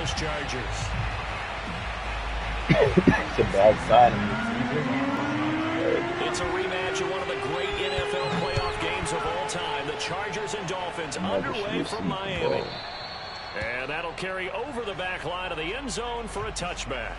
those Chargers. It's a bad sign. It's a rematch of one of the great NFL playoff games of all time. The Chargers and Dolphins underway from Miami. And that'll carry over the back line of the end zone for a touchback.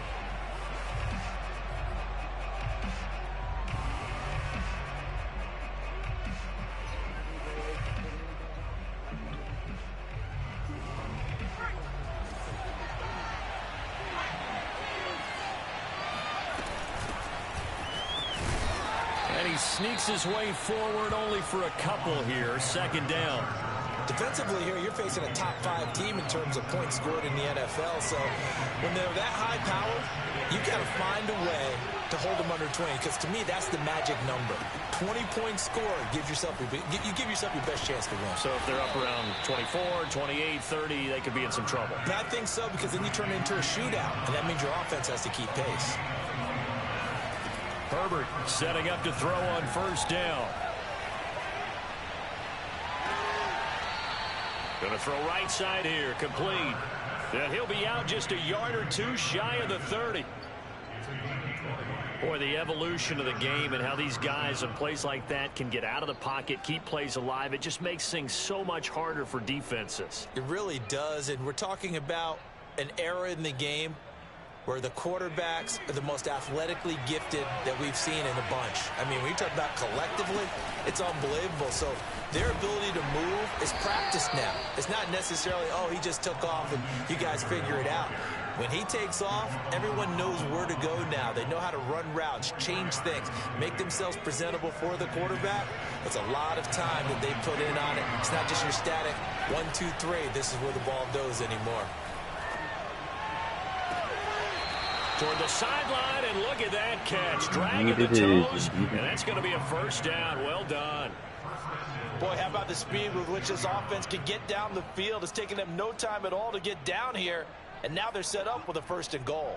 And he sneaks his way forward only for a couple here. Second down. Defensively here, you're facing a top-5 team in terms of points scored in the NFL. So when they're that high-powered, you got to find a way to hold them under 20. Because to me, that's the magic number. 20 points scored gives yourself your best chance to win. So if they're up around 24, 28, 30, they could be in some trouble. And I think so, because then you turn it into a shootout, and that means your offense has to keep pace. Herbert setting up to throw on first down. Going to throw right side here, complete. And he'll be out just a yard or two shy of the 30. Boy, the evolution of the game and how these guys in plays like that can get out of the pocket, keep plays alive, it just makes things so much harder for defenses. It really does, and we're talking about an era in the game where the quarterbacks are the most athletically gifted that we've seen in a bunch. I mean, when you talk about collectively, it's unbelievable. So their ability to move is practiced now. It's not necessarily, oh, he just took off and you guys figure it out. When he takes off, everyone knows where to go now. They know how to run routes, change things, make themselves presentable for the quarterback. It's a lot of time that they put in on it. It's not just your static 1, 2, 3. This is where the ball goes anymore. Toward the sideline, and look at that catch. Dragging the toes, and that's going to be a first down. Well done. Boy, how about the speed with which this offense can get down the field? It's taken them no time at all to get down here, and now they're set up with a first and goal.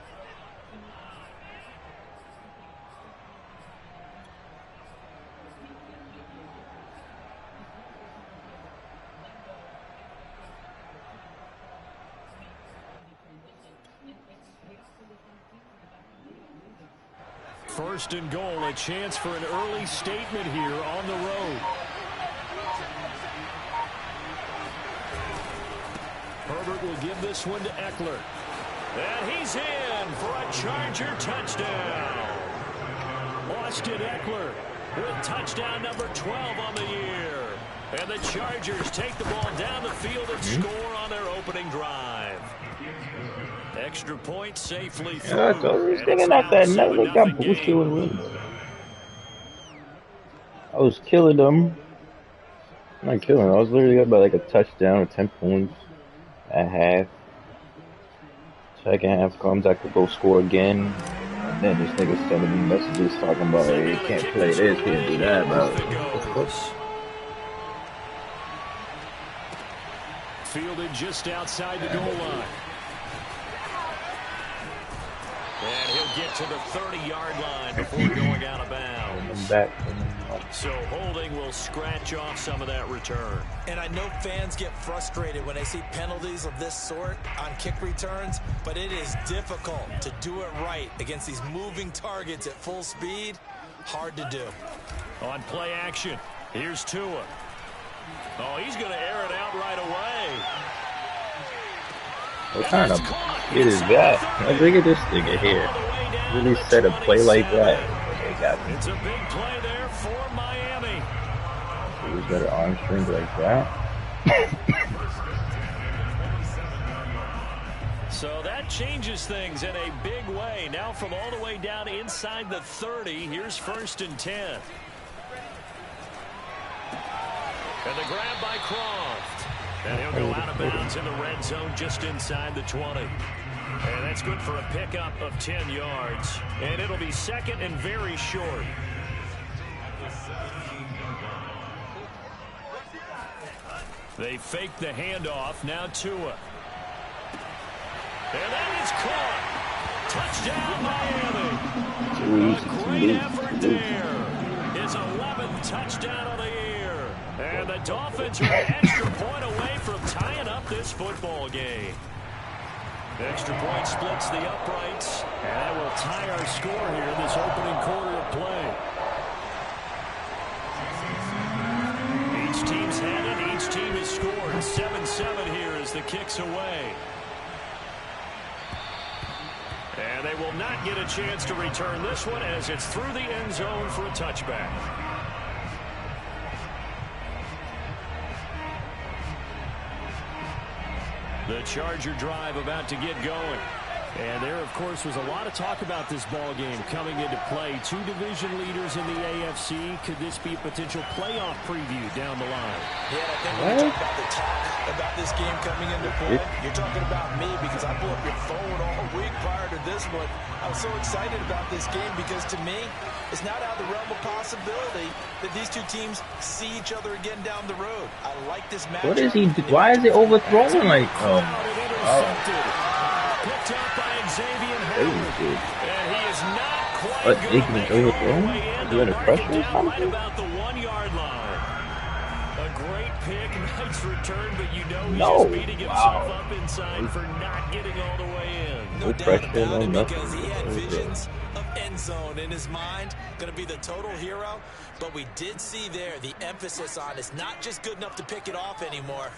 First and goal, a chance for an early statement here on the road. Herbert will give this one to Eckler. And he's in for a Charger touchdown. Austin Eckler with touchdown number 12 on the year. And the Chargers take the ball down the field and score on their opening drive. Extra point safely through. Yeah, I was thinking about that. Never got bullshit with me. I was killing them. Not killing them. I was literally up by like a touchdown with 10 points at half. Second half comes, I could go score again. And then this nigga sending me messages talking about, hey, you can't play this, can't do that, bro. Fielded just outside the goal line. And he'll get to the 30-yard line before going out of bounds. So holding will scratch off some of that return. And I know fans get frustrated when they see penalties of this sort on kick returns, but it is difficult to do it right against these moving targets at full speed. Hard to do. On play action, here's Tua. Oh, he's going to air it out right away. What kind of shit is that? Like, look at this nigga here. Really set a play like that. Okay, got me. It's a big play there for Miami. Who's got an arm string like that? So that changes things in a big way. Now from all the way down inside the 30, here's first and 10. And the grab by Croft. And he'll go out of bounds in the red zone just inside the 20. And that's good for a pickup of 10 yards. And it'll be second and very short. They fake the handoff. Now Tua. And that is caught. Touchdown, Miami. A great effort there. His 11th touchdown of the year. And the Dolphins are an extra point away from tying up this football game. Extra point splits the uprights, and that will tie our score here in this opening quarter of play. Each team's had it. Each team has scored. 7-7 here as the kick's away. And they will not get a chance to return this one as it's through the end zone for a touchback. The Charger drive about to get going. And there, of course, was a lot of talk about this ball game coming into play. Two division leaders in the AFC. Could this be a potential playoff preview down the line? Yeah, I think when you talk about the talk about this game coming into play, you're talking about me because I blew up your phone all week prior to this one. I was so excited about this game because, to me, it's not out of the realm of possibility that these two teams see each other again down the road. I like this matchup. What is he? Why is it overthrowing like? Oh. Picked up by Xavier Howard. And he is not quite what, good making it overthrown? Doing a pressure or something? Right about the 1-yard line. A great pick, nice return, but you know he's just beating himself up inside for not getting all the way in. No doubt about it, because he had visions of end zone in his mind. Going to be the total hero. But we did see there the emphasis on it's not just good enough to pick it off anymore.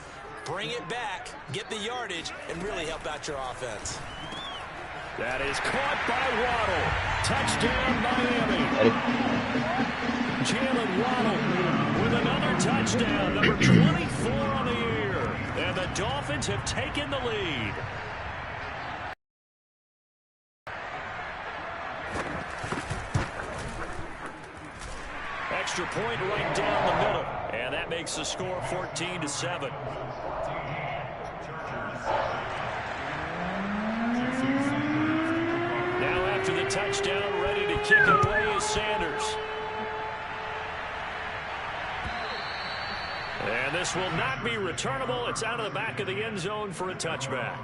Bring it back, get the yardage, and really help out your offense. That is caught by Waddle. Touchdown, Miami. Jalen Waddle with another touchdown, number 24 on the year. And the Dolphins have taken the lead. Extra point right down the middle. And that makes the score 14-7. Now after the touchdown, ready to kick it away is Sanders. And this will not be returnable. It's out of the back of the end zone for a touchback.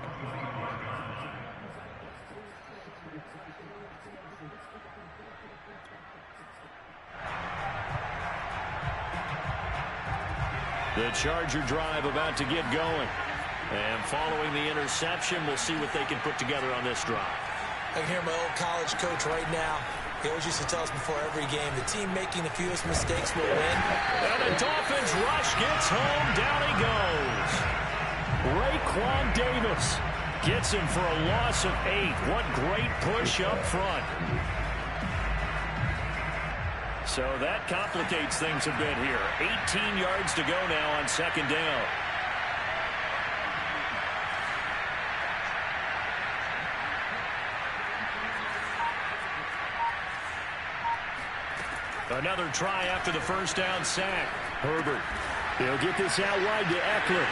The Charger drive about to get going. And following the interception, we'll see what they can put together on this drive. I can hear my old college coach right now. He always used to tell us before every game, the team making the fewest mistakes will win. And the Dolphins rush gets home. Down he goes. Raekwon Davis gets him for a loss of 8. What great push up front. So that complicates things a bit here. 18 yards to go now on second down. Another try after the first down sack. Herbert. He'll get this out wide to Eckler.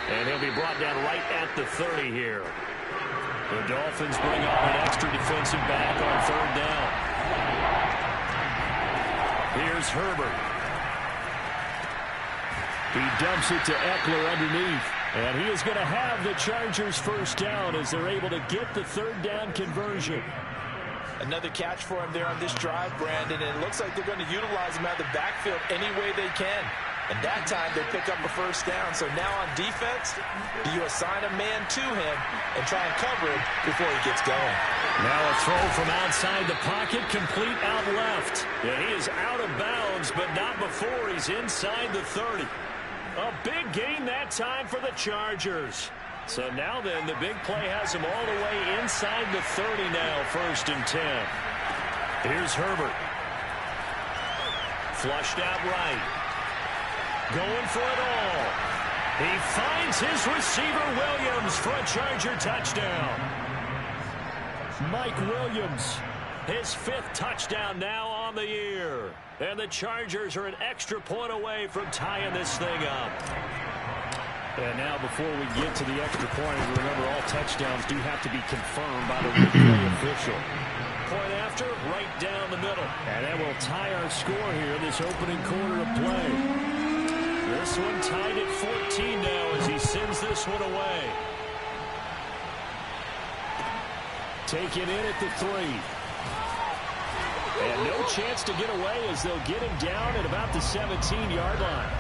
And he'll be brought down right at the 30 here. The Dolphins bring on an extra defensive back on third down. Here's Herbert. He dumps it to Eckler underneath. And he is going to have the Chargers first down as they're able to get the third down conversion. Another catch for him there on this drive, Brandon, and it looks like they're going to utilize him out of the backfield any way they can. And that time they pick up a first down. So now on defense, do you assign a man to him and try and cover him before he gets going? Now a throw from outside the pocket, complete out left. Yeah, he is out of bounds, but not before he's inside the 30. A big gain that time for the Chargers. So now then, the big play has him all the way inside the 30 now, 1st and 10. Here's Herbert. Flushed out right. Going for it all. He finds his receiver, Williams, for a Charger touchdown. Mike Williams, his 5th touchdown now on the year. And the Chargers are an extra point away from tying this thing up. And now before we get to the extra point, remember all touchdowns do have to be confirmed by the replay official. Point after, right down the middle. And that will tie our score here, this opening quarter of play. This one tied at 14 now as he sends this one away. Taken in at the 3. And no chance to get away as they'll get him down at about the 17-yard line.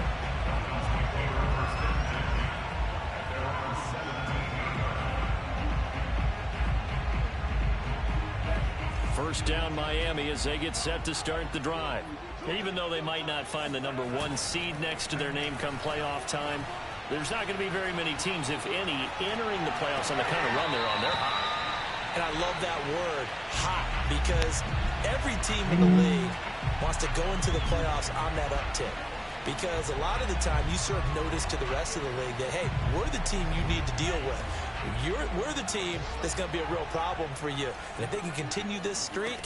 First down Miami as they get set to start the drive. Even though they might not find the #1 seed next to their name come playoff time, there's not going to be very many teams, if any, entering the playoffs on the kind of run they're on. They're hot. And I love that word, hot, because every team in the league wants to go into the playoffs on that uptick. Because a lot of the time you serve notice to the rest of the league that, hey, we're the team you need to deal with. We're the team that's going to be a real problem for you. And if they can continue this streak,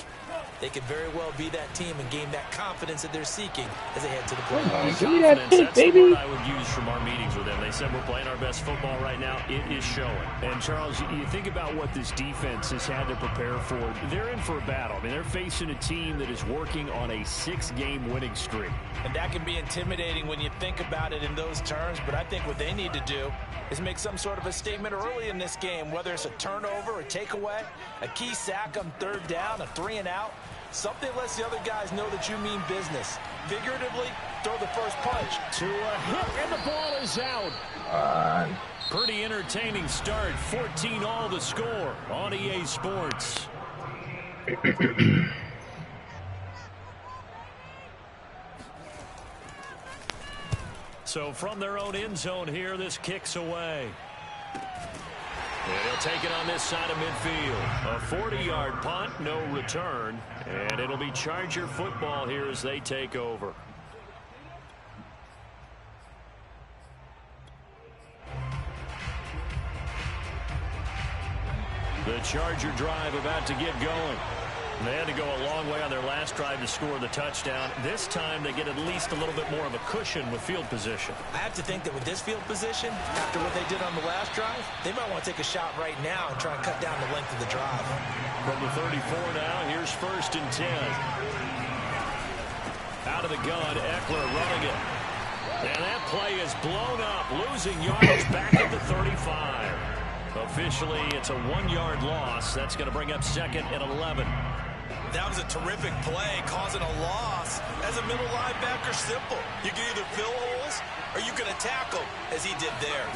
they could very well be that team and gain that confidence that they're seeking as they head to the playoffs. Give me that pick, That's baby. the word I would use from our meetings with them. They said we're playing our best football right now. It is showing. And, Charles, you think about what this defense has had to prepare for. They're in for a battle. I mean, they're facing a team that is working on a 6-game winning streak. And that can be intimidating when you think about it in those terms. But I think what they need to do is make some sort of a statement early in this game, whether it's a turnover, a takeaway, a key sack on 3rd down, a 3-and-out. Something lets the other guys know that you mean business. Figuratively, throw the first punch. To a hit, and the ball is out. Pretty entertaining start. 14-all the score on EA Sports. So from their own end zone here, this kicks away. And he'll take it on this side of midfield. A 40-yard punt, no return. And it'll be Charger football here as they take over. The Charger drive about to get going. They had to go a long way on their last drive to score the touchdown. This time they get at least a little bit more of a cushion with field position. I have to think that with this field position, after what they did on the last drive, they might want to take a shot right now and try and cut down the length of the drive. From the 34 now, here's 1st and 10. Out of the gun, Eckler running it. And that play is blown up, losing yardage back at the 35. Officially, it's a 1-yard loss. That's going to bring up 2nd and 11. That was a terrific play, causing a loss. As a middle linebacker, simple. You can either fill holes or you can attack them, as he did there.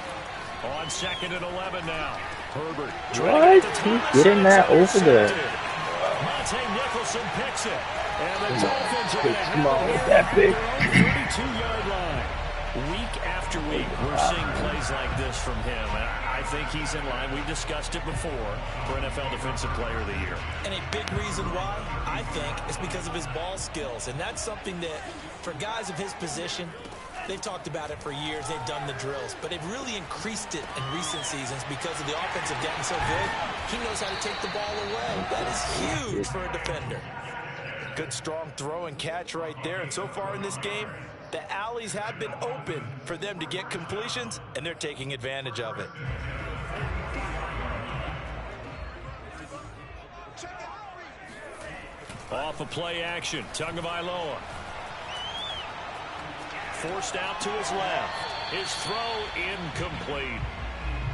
On 2nd and 11 now. Herbert. What? He's getting that over there. Monte Nicholson picks it. And the Dolphins are going to have that big. 32-yard line. Week after week, we're seeing plays like this from him. I think he's in line. We've discussed it before for NFL Defensive Player of the Year. And a big reason why, I think, is because of his ball skills. And that's something that, for guys of his position, they've talked about it for years. They've done the drills. But they've really increased it in recent seasons because of the offense have gotten so good. He knows how to take the ball away. That is huge for a defender. Good, strong throw and catch right there. And so far in this game, the alleys have been open for them to get completions, and they're taking advantage of it. Off a play action, Tagovailoa. Forced out to his left. His throw incomplete.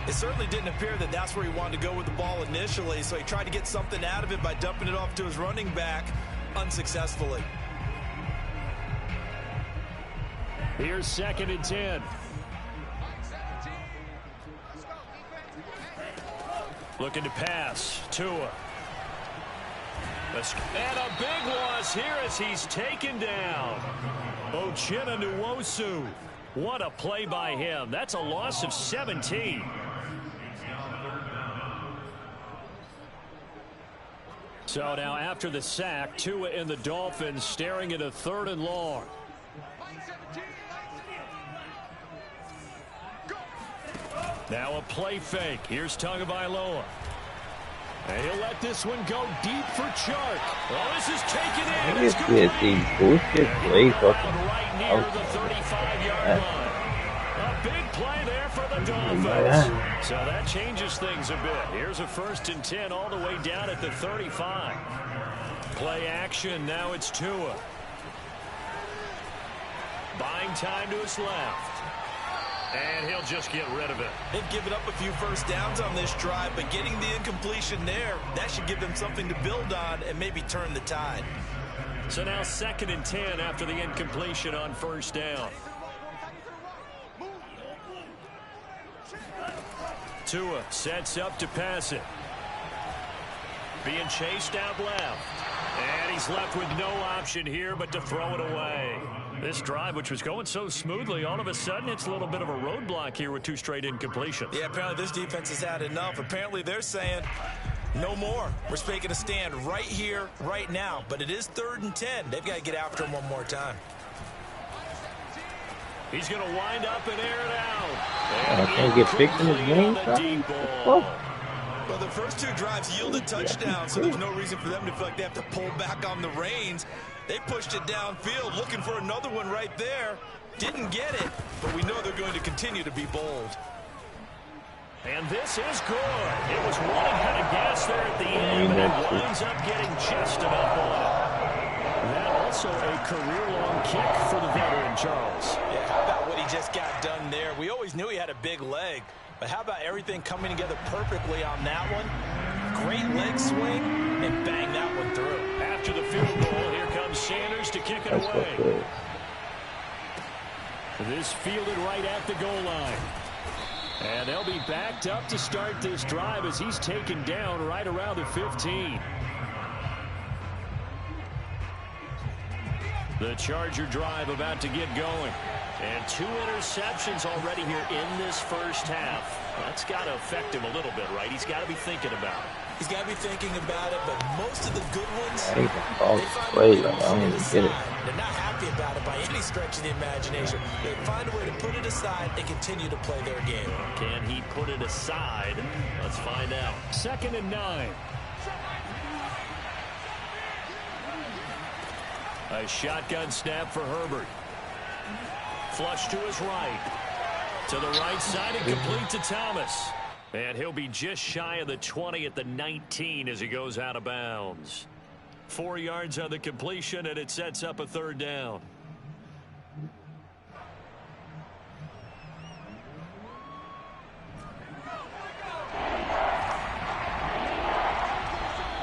It certainly didn't appear that that's where he wanted to go with the ball initially, so he tried to get something out of it by dumping it off to his running back unsuccessfully. Here's 2nd and 10. Looking to pass. Tua. And a big loss here as he's taken down. Uchenna Nwosu. What a play by him. That's a loss of 17. So now after the sack, Tua and the Dolphins staring at a 3rd and long. Now a play fake. Here's Tagovailoa. And he'll let this one go deep for Chark. Oh, this is taken in. It's complete. Right near the 35-yard line. A big play there for the Dolphins. So that changes things a bit. Here's a 1st and 10 all the way down at the 35. Play action. Now it's Tua. Buying time to his left. And he'll just get rid of it. They've given up a few first downs on this drive, but getting the incompletion there, that should give them something to build on and maybe turn the tide. So now 2nd and 10 after the incompletion on 1st down. Tua sets up to pass it. Being chased out left. And he's left with no option here but to throw it away. This drive, which was going so smoothly, all of a sudden it's a little bit of a roadblock here with 2 straight incompletions. Yeah, apparently this defense has had enough. Apparently they're saying no more. We're making a stand right here, right now. But it is 3rd and 10. They've got to get after him one more time. He's going to wind up and air it out. I can't get fixed in his game. Well, the first 2 drives yielded touchdowns, so there's no reason for them to feel like they have to pull back on the reins. They pushed it downfield, looking for another one right there. Didn't get it, but we know they're going to continue to be bold. And this is good. It was running kind of gas there at the end, but it winds up getting just enough on it. That also a career-long kick for the veteran, Charles. Yeah, how about what he just got done there? We always knew he had a big leg. But how about everything coming together perfectly on that one? Great leg swing, and bang that one through. After the field goal, here comes Sanders to kick it away. This fielded right at the goal line. And they'll be backed up to start this drive as he's taken down right around the 15. The Charger drive about to get going. And 2 interceptions already here in this first half. That's got to affect him a little bit, right? He's got to be thinking about it. He's got to be thinking about it, but most of the good ones, I don't even get it. They're not happy about it by any stretch of the imagination. They find a way to put it aside and continue to play their game. Can he put it aside? Let's find out. 2nd and 9. A shotgun snap for Herbert. Flush to his right. To the right side and complete to Thomas. And he'll be just shy of the 20 at the 19 as he goes out of bounds. 4 yards on the completion, and it sets up a 3rd down.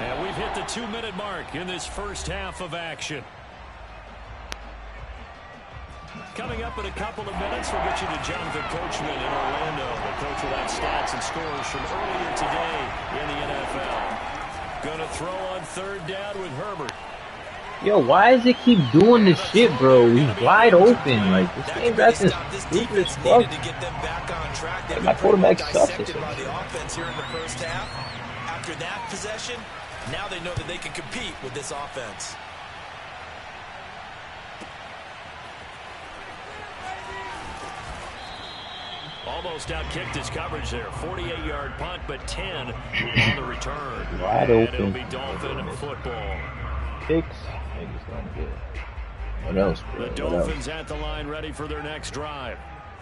And we've hit the 2-minute mark in this first half of action. Coming up in a couple of minutes, we'll get you to Jonathan Coachman in Orlando. The coach will have stats and scores from earlier today in the NFL. Going to throw on 3rd down with Herbert. Yo, why does it keep doing this shit, bro? He's wide open. Like, this game's acting stupid as fuck. Like, my quarterback sucks. By the offense here in the first half. After that possession, now they know that they can compete with this offense. Almost outkicked his coverage there. 48-yard punt, but 10 on the return. Wide and open. It'll be Dolphin football. Picks. What else, bro? The Dolphins at the line ready for their next drive.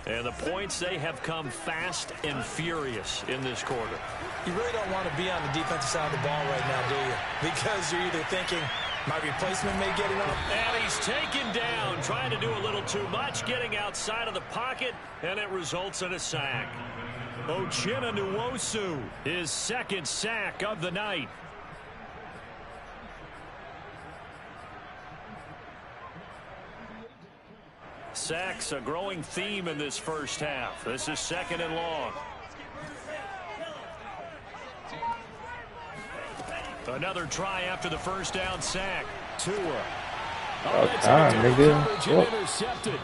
And the points, they have come fast and furious in this quarter. You really don't want to be on the defensive side of the ball right now, do you? Because you're either thinking, my replacement may get enough. And he's taken down, trying to do a little too much, getting outside of the pocket, and it results in a sack. Uchenna Nwosu, his 2nd sack of the night. Sacks, a growing theme in this first half. This is 2nd and long. Another try after the first down sack. Tua. Intercepted.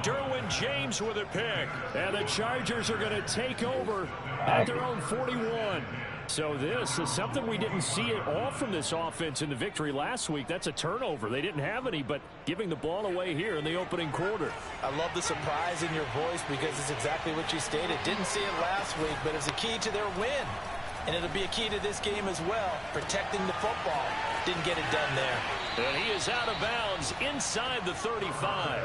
Derwin James with a pick. And the Chargers are going to take over at their own 41. So this is something we didn't see at all from this offense in the victory last week. That's a turnover. They didn't have any, but giving the ball away here in the opening quarter. I love the surprise in your voice because it's exactly what you stated. Didn't see it last week, but it's a key to their win. And it'll be a key to this game as well, protecting the football. Didn't get it done there. And he is out of bounds inside the 35.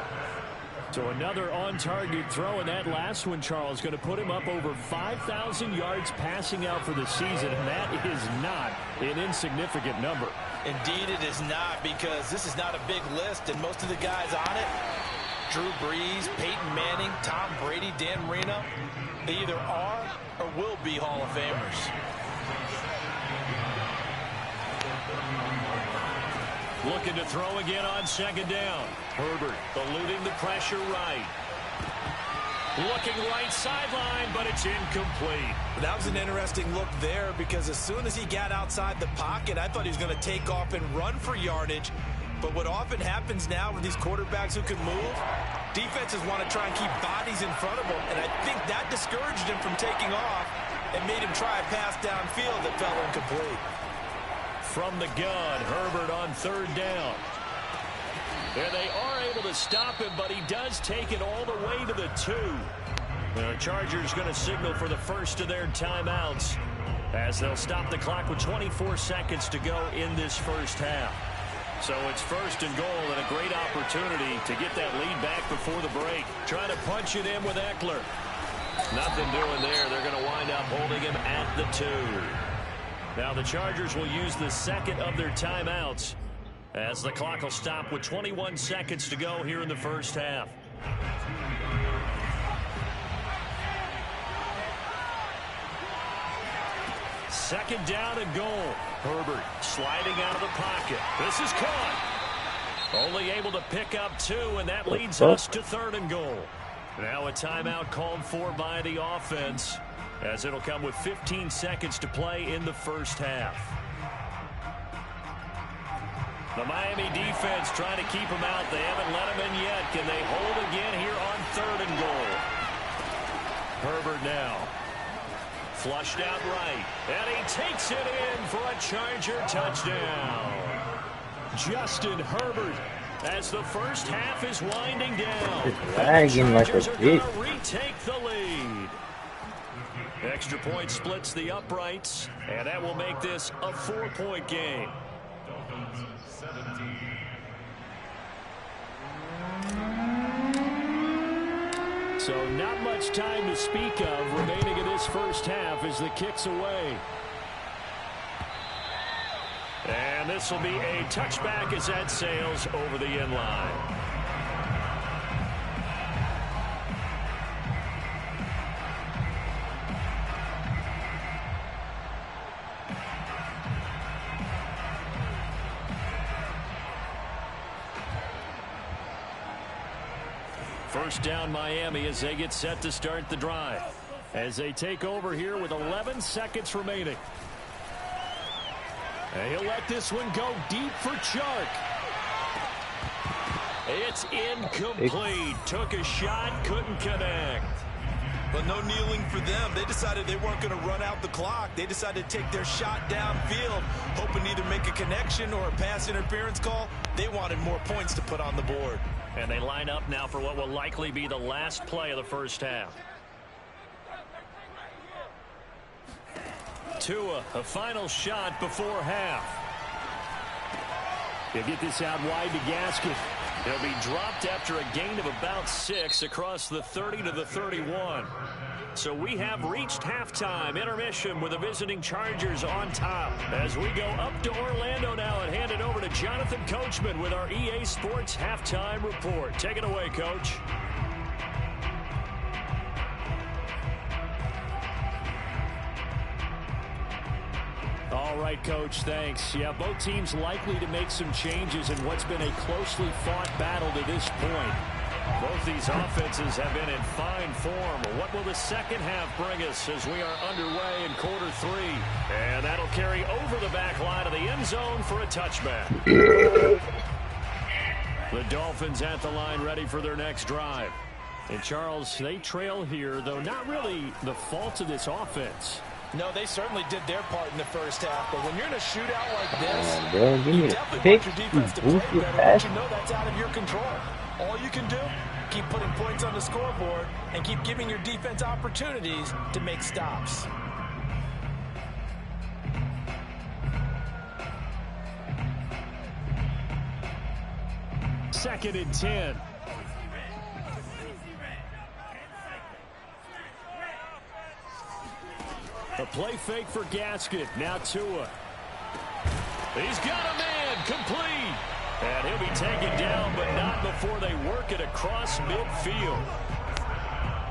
So another on-target throw, and that last one, Charles, going to put him up over 5,000 yards passing out for the season, and that is not an insignificant number. Indeed it is not, because this is not a big list, and most of the guys on it, Drew Brees, Peyton Manning, Tom Brady, Dan Marino, they either are or will be Hall of Famers. Looking to throw again on 2nd down. Herbert eluding the pressure right. Looking right sideline, but it's incomplete. That was an interesting look there because as soon as he got outside the pocket, I thought he was going to take off and run for yardage. But what often happens now with these quarterbacks who can move, defenses want to try and keep bodies in front of them, and I think that discouraged him from taking off and made him try a pass downfield that fell incomplete. From the gun, Herbert on third down. And they are able to stop him, but he does take it all the way to the 2. The Chargers going to signal for the first of their timeouts as they'll stop the clock with 24 seconds to go in this first half. So it's first and goal and a great opportunity to get that lead back before the break. Trying to punch it in with Eckler. Nothing doing there. They're going to wind up holding him at the 2. Now the Chargers will use the second of their timeouts as the clock will stop with 21 seconds to go here in the first half. Second down and goal. Herbert sliding out of the pocket. This is caught. Only able to pick up 2, and that leads us to third and goal. Now a timeout called for by the offense as it'll come with 15 seconds to play in the first half. The Miami defense trying to keep him out. They haven't let him in yet. Can they hold again here on third and goal? Herbert now. Flushed out right. And he takes it in for a Charger touchdown. Justin Herbert as the first half is winding down. It's lagging like a Chargers are going bitch. to retake the lead. Extra point splits the uprights, and that will make this a 4-point game. So not much time to speak of remaining in this first half as the kick's away. And this will be a touchback as that sails over the end line. First down Miami as they get set to start the drive. As they take over here with 11 seconds remaining. And he'll let this one go deep for Chark. It's incomplete. Took a shot, couldn't connect. But no kneeling for them. They decided they weren't going to run out the clock. They decided to take their shot downfield, hoping to either make a connection or a pass interference call. They wanted more points to put on the board. And they line up now for what will likely be the last play of the first half. Tua, a final shot before half. He'll get this out wide to Gaskin. He'll be dropped after a gain of about 6 across the 30 to the 31. So we have reached halftime intermission with the visiting Chargers on top. As we go up to Orlando now and hand it over to Jonathan Coachman with our EA Sports Halftime Report. Take it away, Coach. All right, Coach, thanks. Yeah, both teams likely to make some changes in what's been a closely fought battle to this point. Both these offenses have been in fine form. What will the second half bring us as we are underway in quarter 3? And that'll carry over the back line of the end zone for a touchback. The Dolphins at the line ready for their next drive. And Charles, they trail here, though not really the fault of this offense. No, they certainly did their part in the first half, but when you're in a shootout like this, Bro, give me you a definitely pick. want your defense to You play boost your better, pass. but you know that's out of your control. All you can do, keep putting points on the scoreboard and keep giving your defense opportunities to make stops. Second and 10. A play fake for Gaskin. Now Tua. He's got a man complete. And he'll be taken down, but not before they work it across midfield.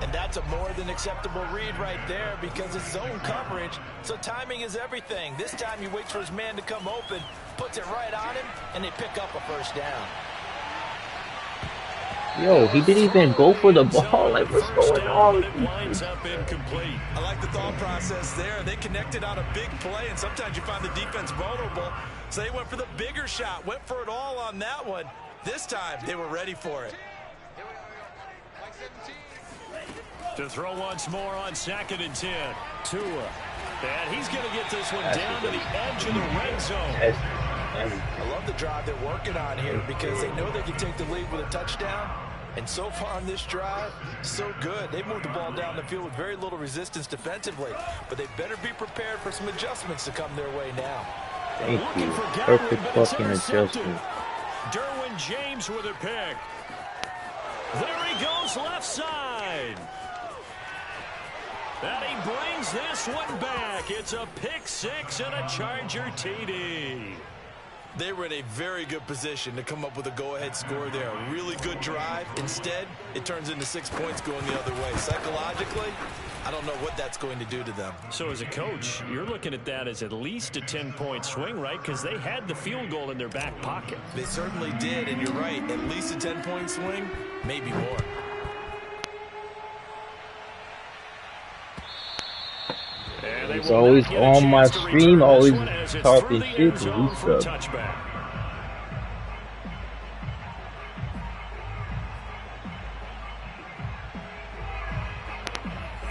And that's a more than acceptable read right there because it's zone coverage, so timing is everything. This time he waits for his man to come open, puts it right on him, and they pick up a first down. Yo, he didn't even go for the ball. Like, what's First going down, on but with it these winds up incomplete. I like the thought process there. They connected on a big play, and sometimes you find the defense vulnerable. So they went for the bigger shot, went for it all on that one. This time, they were ready for it. To throw once more on 2nd and 10. Tua. And he's going to get this one down to the edge of the red zone. I love the drive they're working on here because they know they can take the lead with a touchdown. And so far on this drive, so good. They moved the ball down the field with very little resistance defensively. But they better be prepared for some adjustments to come their way now. Thank you. Perfect fucking adjustment. Derwin James with a pick. There he goes left side. And he brings this one back. It's a pick six and a Charger TD. They were in a very good position to come up with a go-ahead score there. A really good drive. Instead, it turns into 6 points going the other way. Psychologically, I don't know what that's going to do to them. So as a coach, you're looking at that as at least a 10-point swing, right? Because they had the field goal in their back pocket. They certainly did, and you're right. At least a 10-point swing, maybe more. He's always on my stream, always talking shit to do stuff.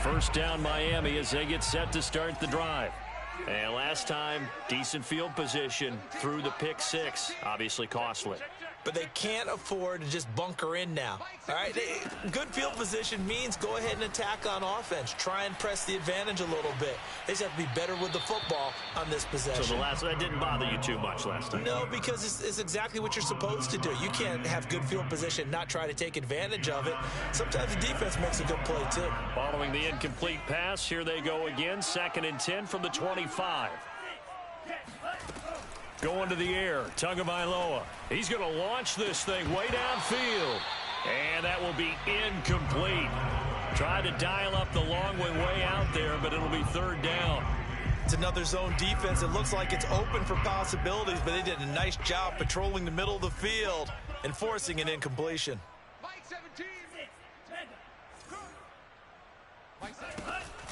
First down Miami as they get set to start the drive. And last time, decent field position through the pick six. Obviously costly. But they can't afford to just bunker in now. All right, good field position means go ahead and attack on offense. Try and press the advantage a little bit. They just have to be better with the football on this possession. So that didn't bother you too much last time? No, because it's exactly what you're supposed to do. You can't have good field position, not try to take advantage of it. Sometimes the defense makes a good play, too. Following the incomplete pass, here they go again. 2nd and 10 from the 25. Going to the air, Tagovailoa. He's going to launch this thing way downfield. And that will be incomplete. Try to dial up the long one way out there, but it'll be 3rd down. It's another zone defense. It looks like it's open for possibilities, but they did a nice job patrolling the middle of the field and forcing an incompletion.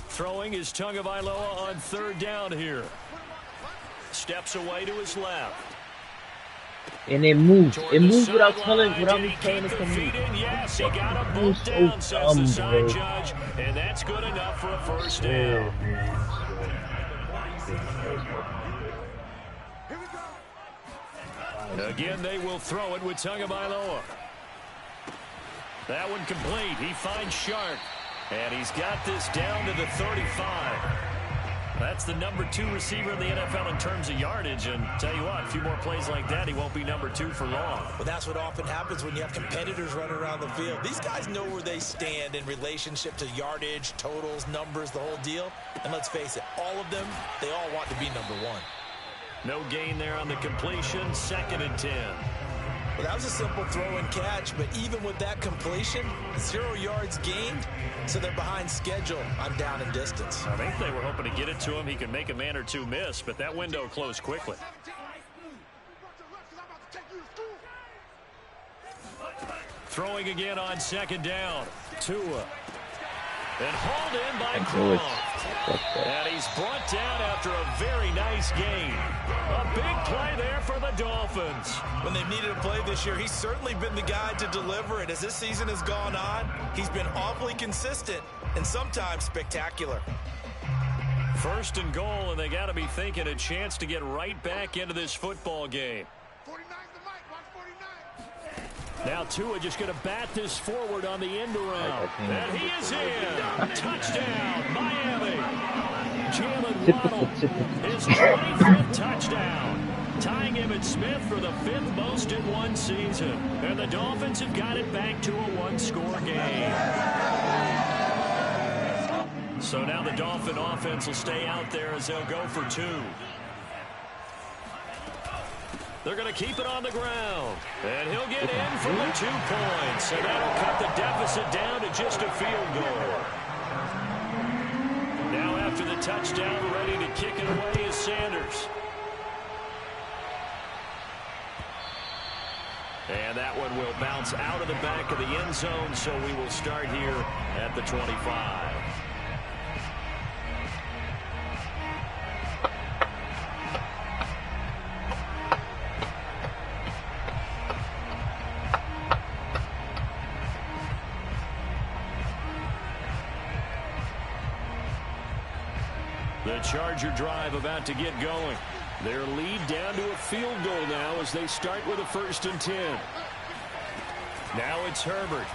Throwing is Tagovailoa on 3rd down here. Steps away to his left. And it moves. It moves without me telling it to move. Yes, he got a boot down, says the side judge. And that's good enough for a first down. Again, they will throw it with Tagovailoa. That one complete. He finds Sharp. And he's got this down to the 35. That's the number 2 receiver in the NFL in terms of yardage. And tell you what, a few more plays like that, he won't be number 2 for long. Well, that's what often happens when you have competitors running around the field. These guys know where they stand in relationship to yardage, totals, numbers, the whole deal. And let's face it, all of them, they all want to be number 1. No gain there on the completion. 2nd and 10. Well, that was a simple throw and catch, but even with that completion, 0 yards gained, so they're behind schedule on down and distance. I think they were hoping to get it to him. He could make a man or 2 miss, but that window closed quickly. Throwing again on 2nd down. Tua. And hauled in by Croft. And he's brought down after a very nice gain. A big play there for the Dolphins. When they've needed a play this year, he's certainly been the guy to deliver it. As this season has gone on, he's been awfully consistent and sometimes spectacular. 1st and goal, and they got to be thinking a chance to get right back into this football game. Now Tua just going to bat this forward on the end around. And he is in. Touchdown, Miami. Jalen Waddle, his 25th touchdown. Tying him and Smith for the 5th most in one season. And the Dolphins have got it back to a 1-score game. So now the Dolphin offense will stay out there as they'll go for 2. They're going to keep it on the ground. And he'll get in for the 2 points. And that'll cut the deficit down to just a field goal. Now after the touchdown, ready to kick it away is Sanders. And that one will will bounce out of the back of the end zone, so we will start here at the 25. The Charger drive about to get going. Their lead down to a field goal now as they start with a 1st and 10. Now it's Herbert.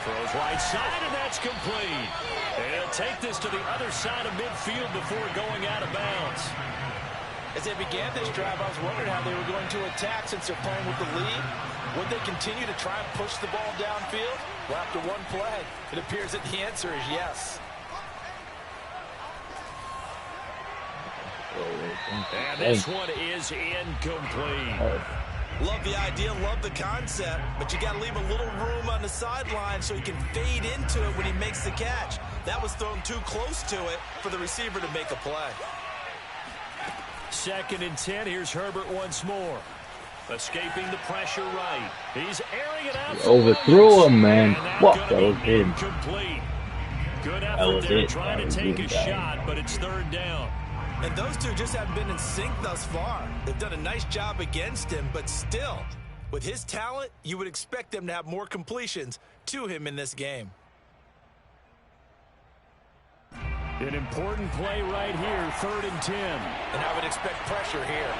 Throws right side, and that's complete. They'll take this to the other side of midfield before going out of bounds. As they began this drive, I was wondering how they were going to attack since they're playing with the lead. Would they continue to try and push the ball downfield? Well, after one play, it appears that the answer is yes. And this one is incomplete. Love the idea, love the concept, but you got to leave a little room on the sideline so he can fade into it when he makes the catch. That was thrown too close to it for the receiver to make a play. 2nd and 10. Here's Herbert once more. Escaping the pressure right. He's airing it out. Overthrew him, man. What? That was him. Complete. Good effort there trying to take a shot, but it's 3rd down. And those two just haven't been in sync thus far. They've done a nice job against him, but still, with his talent, you would expect them to have more completions to him in this game. An important play right here, 3rd and 10. And I would expect pressure here.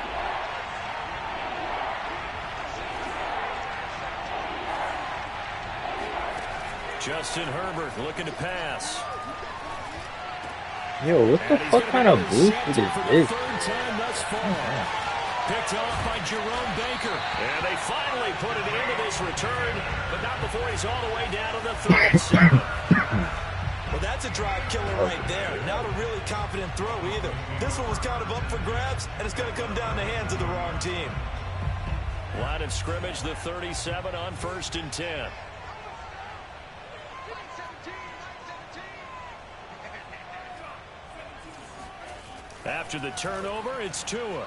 Justin Herbert looking to pass. Yo, what the fuck kind of boost is this? Picked off by Jerome Baker. And they finally put it into this return, but not before he's all the way down to the 37. Well, that's a drive killer right there. Not a really confident throw either. This one was kind of up for grabs, and it's going to come down the hands of the wrong team. Line of scrimmage, the 37 on 1st and 10. After the turnover, it's Tua.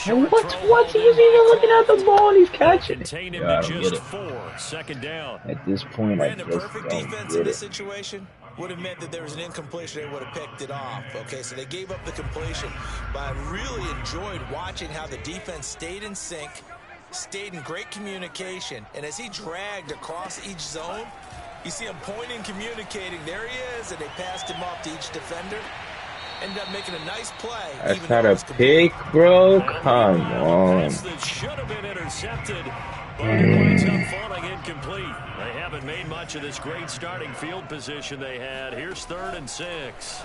What's he even looking at the ball and he's catching it? Contain him to just 4. 2nd down. At this point, I just perfect don't defense get in this it. situation would have meant that there was an incompletion. They would have picked it off. Okay, so they gave up the completion. But I really enjoyed watching how the defense stayed in sync, stayed in great communication. And as he dragged across each zone, you see him pointing, communicating. There he is, and they passed him off to each defender. Ended up making a nice play. That's not a pick, bro. Come on. That should have been intercepted, but it winds up falling incomplete. They haven't made much of this great starting field position they had. Here's 3rd and 6.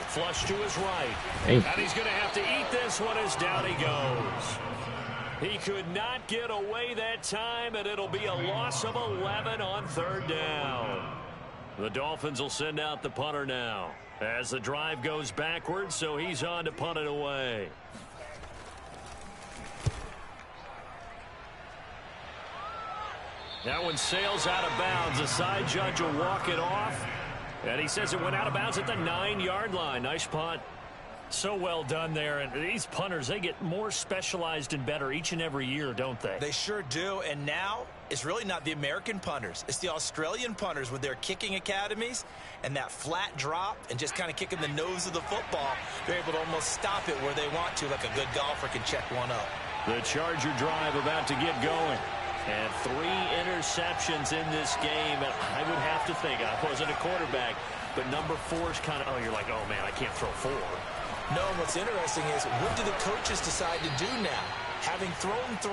Flush to his right. And he's going to have to eat this one as down he goes. He could not get away that time, and it'll be a loss of 11 on 3rd down. The Dolphins will send out the punter now as the drive goes backwards, so he's on to punt it away. That one sails out of bounds. The side judge will walk it off, and he says it went out of bounds at the 9-yard line. Nice punt. So well done there. And these punters, they get more specialized and better each and every year, don't they? They sure do. And now it's really not the American punters. It's the Australian punters with their kicking academies and that flat drop and just kind of kicking the nose of the football. They're able to almost stop it where they want to, like a good golfer can check one up. The Charger drive about to get going. And 3 interceptions in this game. And I would have to think, I wasn't a quarterback, but number 4 is kind of, oh, you're like, oh, man, I can't throw 4. No, what's interesting is, what do the coaches decide to do now? Having thrown 3,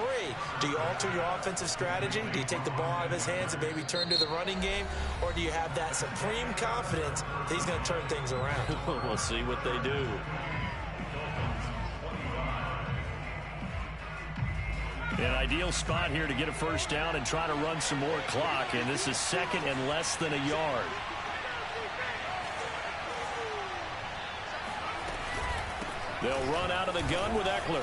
do you alter your offensive strategy? Do you take the ball out of his hands and maybe turn to the running game? Or do you have that supreme confidence that he's going to turn things around? We'll see what they do. An ideal spot here to get a 1st down and try to run some more clock. And this is 2nd and less than a yard. They'll run out of the gun with Eckler.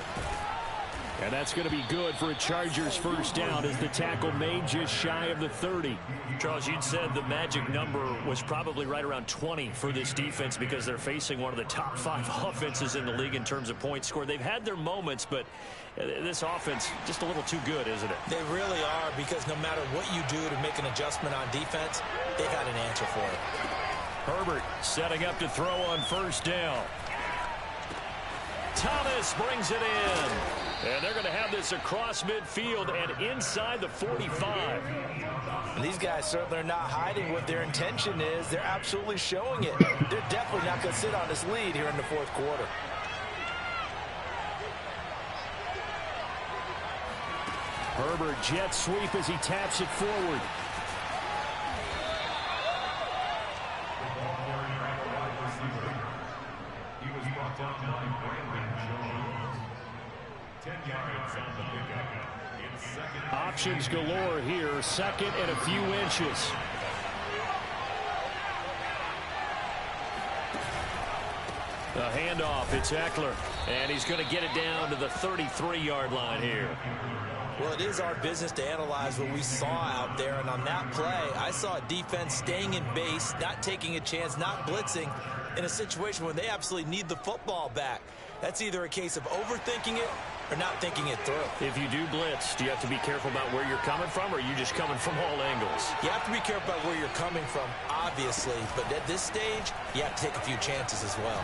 And that's going to be good for a Chargers first down as the tackle made just shy of the 30. Charles, you'd said the magic number was probably right around 20 for this defense because they're facing one of the top 5 offenses in the league in terms of points scored. They've had their moments, but this offense just a little too good, isn't it? They really are, because no matter what you do to make an adjustment on defense, they've got an answer for it. Herbert setting up to throw on first down. Thomas brings it in. And they're going to have this across midfield and inside the 45. And these guys certainly are not hiding what their intention is. They're absolutely showing it. They're definitely not going to sit on this lead here in the fourth quarter. Herbert jet sweep as he taps it forward. He was brought down by Brandon Jones. 10 yards on the pickup. Options galore here. Second and a few inches. The handoff, it's Eckler. And he's going to get it down to the 33-yard line here. Well, it is our business to analyze what we saw out there. And on that play, I saw a defense staying in base, not taking a chance, not blitzing in a situation where they absolutely need the football back. That's either a case of overthinking it or not thinking it through. If you do blitz, do you have to be careful about where you're coming from, or are you just coming from all angles? You have to be careful about where you're coming from, obviously. But at this stage, you have to take a few chances as well.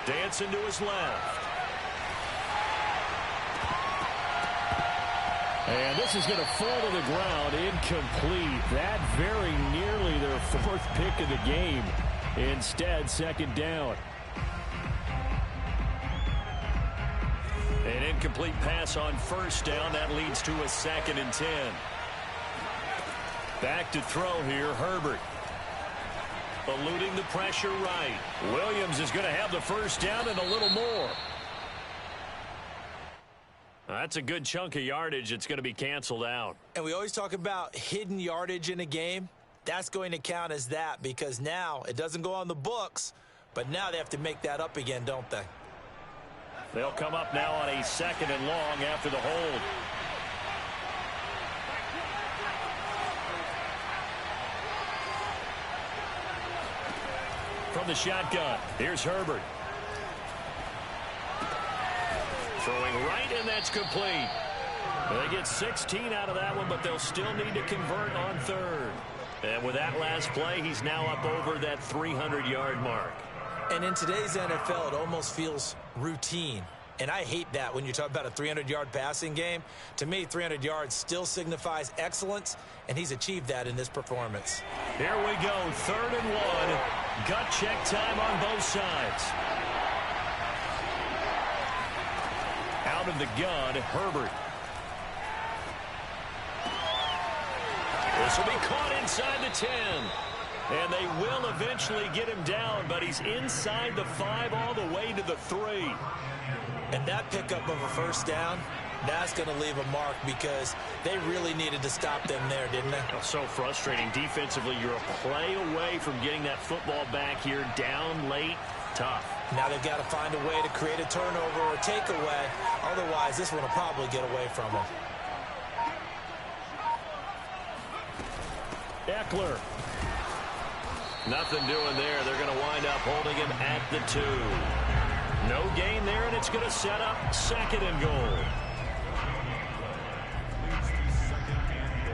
Dancing to his left. And this is going to fall to the ground, incomplete. That very nearly their 4th pick of the game. Instead, second down. An incomplete pass on first down. That leads to a 2nd and 10. Back to throw here, Herbert. Eluding the pressure right. Williams is going to have the first down and a little more. That's a good chunk of yardage. It's going to be canceled out. And we always talk about hidden yardage in a game. That's going to count as that, because now it doesn't go on the books, but now they have to make that up again, don't they? They'll come up now on a 2nd and long after the hold. From the shotgun, here's Herbert. Throwing right, and that's complete. They get 16 out of that one, but they'll still need to convert on 3rd. And with that last play, he's now up over that 300-yard mark. And in today's NFL, it almost feels routine. And I hate that when you talk about a 300-yard passing game. To me, 300 yards still signifies excellence, and he's achieved that in this performance. Here we go, 3rd and 1. Gut check time on both sides. Out of the gun, Herbert. This will be caught inside the 10. And they will eventually get him down, but he's inside the 5 all the way to the 3. And that pickup of a first down, that's going to leave a mark, because they really needed to stop them there, didn't they? So frustrating. Defensively, you're a play away from getting that football back here, down late. Tough. Now they've got to find a way to create a turnover or takeaway. Otherwise, this one will probably get away from them. Eckler. Nothing doing there. They're going to wind up holding him at the 2. No gain there, and it's going to set up 2nd and goal. Leads to 2nd and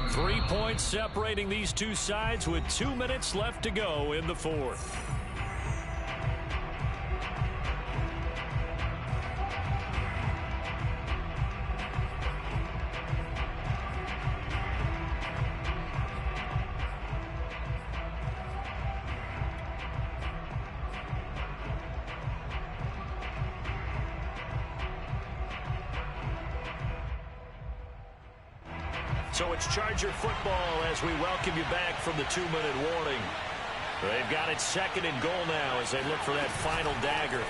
goal. 3 points separating these two sides with 2 minutes left to go in the 4th. So it's Charger football as we welcome you back from the 2-minute warning. They've got it 2nd and goal now as they look for that final dagger.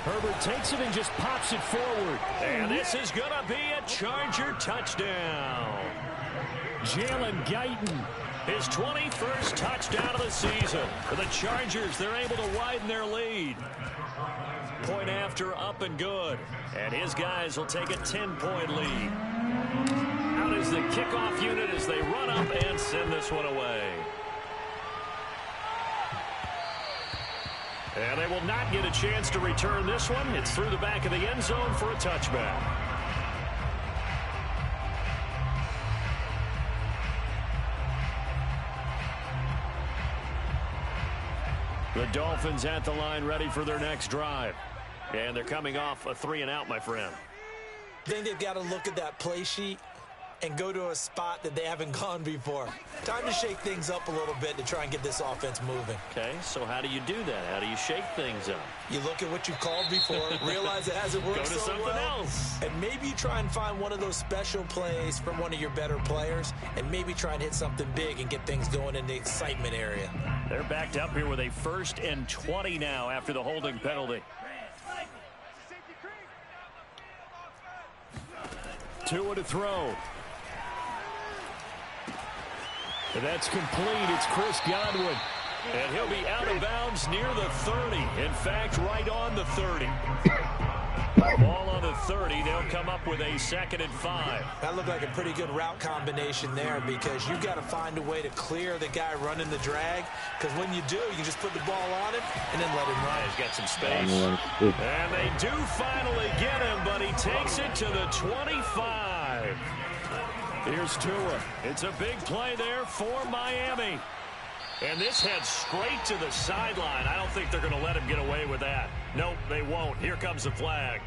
Herbert takes it and just pops it forward. And this is going to be a Charger touchdown. Jalen Guyton, his 21st touchdown of the season. For the Chargers, they're able to widen their lead. Point after, up and good. And his guys will take a 10-point lead. Out is the kickoff unit as they run up and send this one away. And they will not get a chance to return this one. It's through the back of the end zone for a touchback. The Dolphins at the line ready for their next drive. And they're coming off a 3-and-out, my friend. I think they've got to look at that play sheet and go to a spot that they haven't gone before. Time to shake things up a little bit to try and get this offense moving. Okay, so how do you do that? How do you shake things up? You look at what you've called before, realize it hasn't worked Go to so something well, else. and maybe you try and find one of those special plays from one of your better players, and maybe try and hit something big and get things going in the excitement area. They're backed up here with a 1st and 20 now after the holding penalty. Tua to throw. And that's complete. It's Chris Godwin. And he'll be out of bounds near the 30. In fact, right on the 30. Ball on the 30. They'll come up with a 2nd and 5. That looked like a pretty good route combination there because you've got to find a way to clear the guy running the drag. Because when you do, you can just put the ball on him and then let him run. He's got some space. And they do finally get him, but he takes it to the 25. Here's Tua. It's a big play there for Miami. And this heads straight to the sideline. I don't think they're going to let him get away with that. Nope, they won't. Here comes the flag.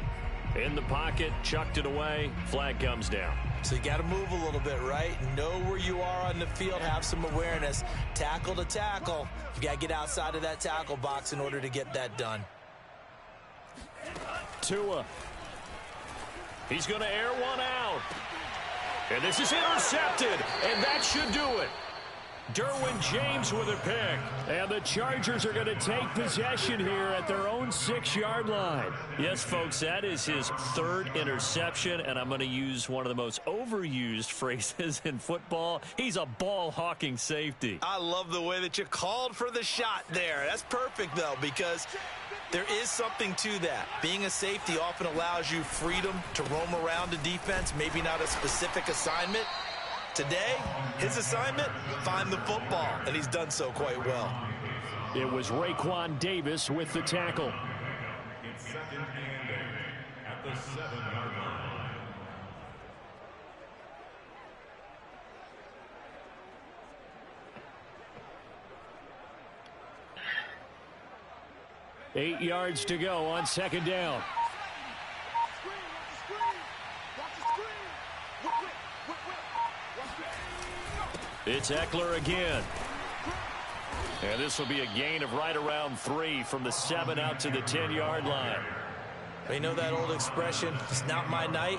In the pocket, chucked it away. Flag comes down. So you got to move a little bit, right? Know where you are on the field. Have some awareness. Tackle to tackle. You got to get outside of that tackle box in order to get that done. Tua. He's going to air one out. And this is intercepted, and that should do it. Derwin James with a pick. And the Chargers are going to take possession here at their own 6-yard line. Yes, folks, that is his 3rd interception, and I'm going to use one of the most overused phrases in football. He's a ball-hawking safety. I love the way that you called for the shot there. That's perfect, though, because there is something to that. Being a safety often allows you freedom to roam around the defense, maybe not a specific assignment. Today, his assignment, find the football, and he's done so quite well. It was Raekwon Davis with the tackle. It's 2nd and 8 at the 7-yard line. Eight yards to go on 2nd down. It's Eckler again. And this will be a gain of right around 3 from the 7 out to the 10-yard line. You know that old expression, it's not my night?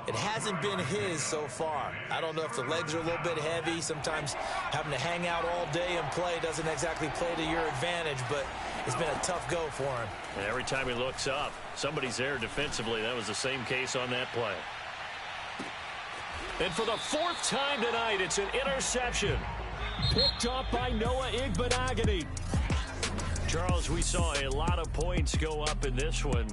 It hasn't been his so far. I don't know if the legs are a little bit heavy. Sometimes having to hang out all day and play doesn't exactly play to your advantage, but it's been a tough go for him. And every time he looks up, somebody's there defensively. That was the same case on that play. And for the 4th time tonight, it's an interception. Picked up by Noah Igbenogany. Charles, we saw a lot of points go up in this one.